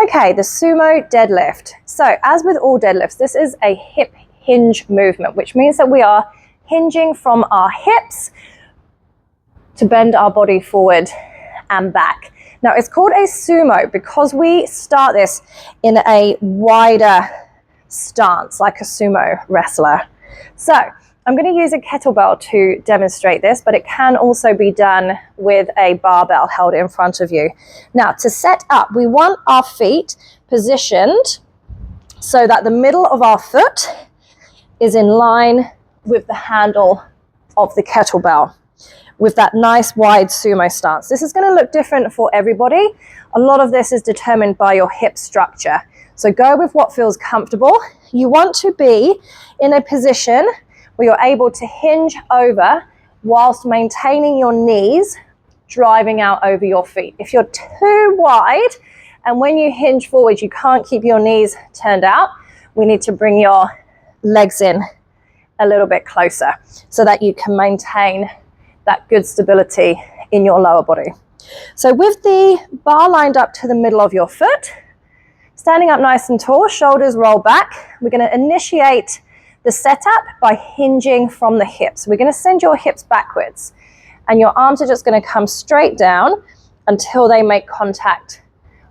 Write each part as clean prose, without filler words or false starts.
Okay, the sumo deadlift. So as with all deadlifts, this is a hip hinge movement, which means that we are hinging from our hips to bend our body forward and back. Now it's called a sumo because we start this in a wider stance like a sumo wrestler. So I'm going to use a kettlebell to demonstrate this, but it can also be done with a barbell held in front of you. Now to set up, we want our feet positioned so that the middle of our foot is in line with the handle of the kettlebell, with that nice wide sumo stance. This is going to look different for everybody. A lot of this is determined by your hip structure. So go with what feels comfortable. You want to be in a position where you're able to hinge over whilst maintaining your knees driving out over your feet. If you're too wide and when you hinge forward you can't keep your knees turned out, we need to bring your legs in a little bit closer so that you can maintain that good stability in your lower body. So with the bar lined up to the middle of your foot, standing up nice and tall, shoulders roll back, we're going to initiate the setup by hinging from the hips. We're going to send your hips backwards and your arms are just going to come straight down until they make contact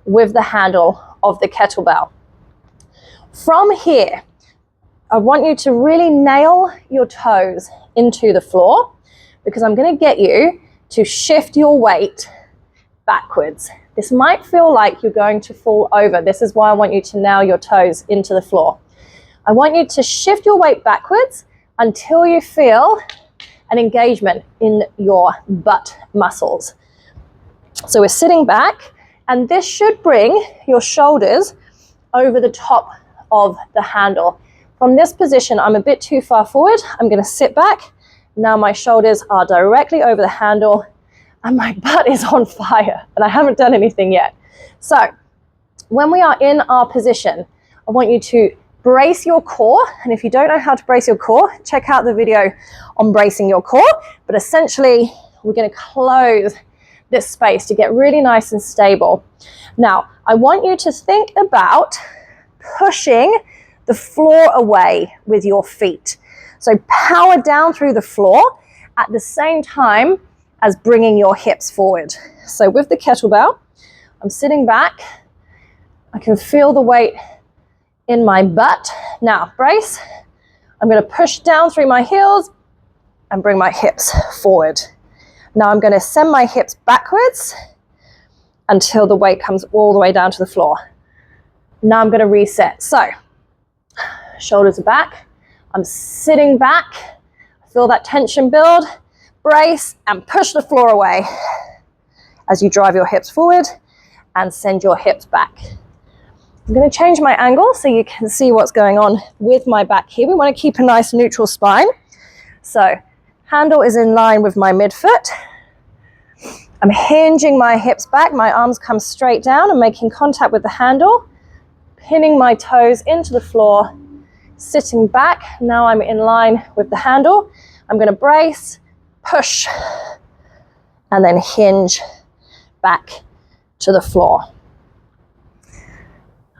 with the handle of the kettlebell. From here, I want you to really nail your toes into the floor because I'm going to get you to shift your weight backwards. This might feel like you're going to fall over. This is why I want you to nail your toes into the floor. I want you to shift your weight backwards until you feel an engagement in your butt muscles. So we're sitting back and this should bring your shoulders over the top of the handle. From this position, I'm a bit too far forward. I'm going to sit back. Now my shoulders are directly over the handle and my butt is on fire and I haven't done anything yet. So when we are in our position, I want you to brace your core. And if you don't know how to brace your core, check out the video on bracing your core. But essentially, we're going to close this space to get really nice and stable. Now, I want you to think about pushing the floor away with your feet. So power down through the floor at the same time as bringing your hips forward. So with the kettlebell, I'm sitting back. I can feel the weight in my butt. Now brace. I'm going to push down through my heels and bring my hips forward. Now I'm going to send my hips backwards until the weight comes all the way down to the floor. Now I'm going to reset. So shoulders are back. I'm sitting back. Feel that tension build. Brace and push the floor away as you drive your hips forward and send your hips back. I'm going to change my angle so you can see what's going on with my back here. We want to keep a nice neutral spine. So handle is in line with my midfoot. I'm hinging my hips back. My arms come straight down and making contact with the handle. Pinning my toes into the floor. Sitting back. Now I'm in line with the handle. I'm going to brace, push, and then hinge back to the floor.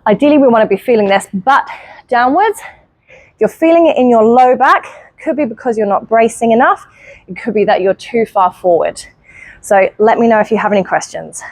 Ideally, we want to be feeling this butt downwards. If you're feeling it in your low back, could be because you're not bracing enough. It could be that you're too far forward. So let me know if you have any questions.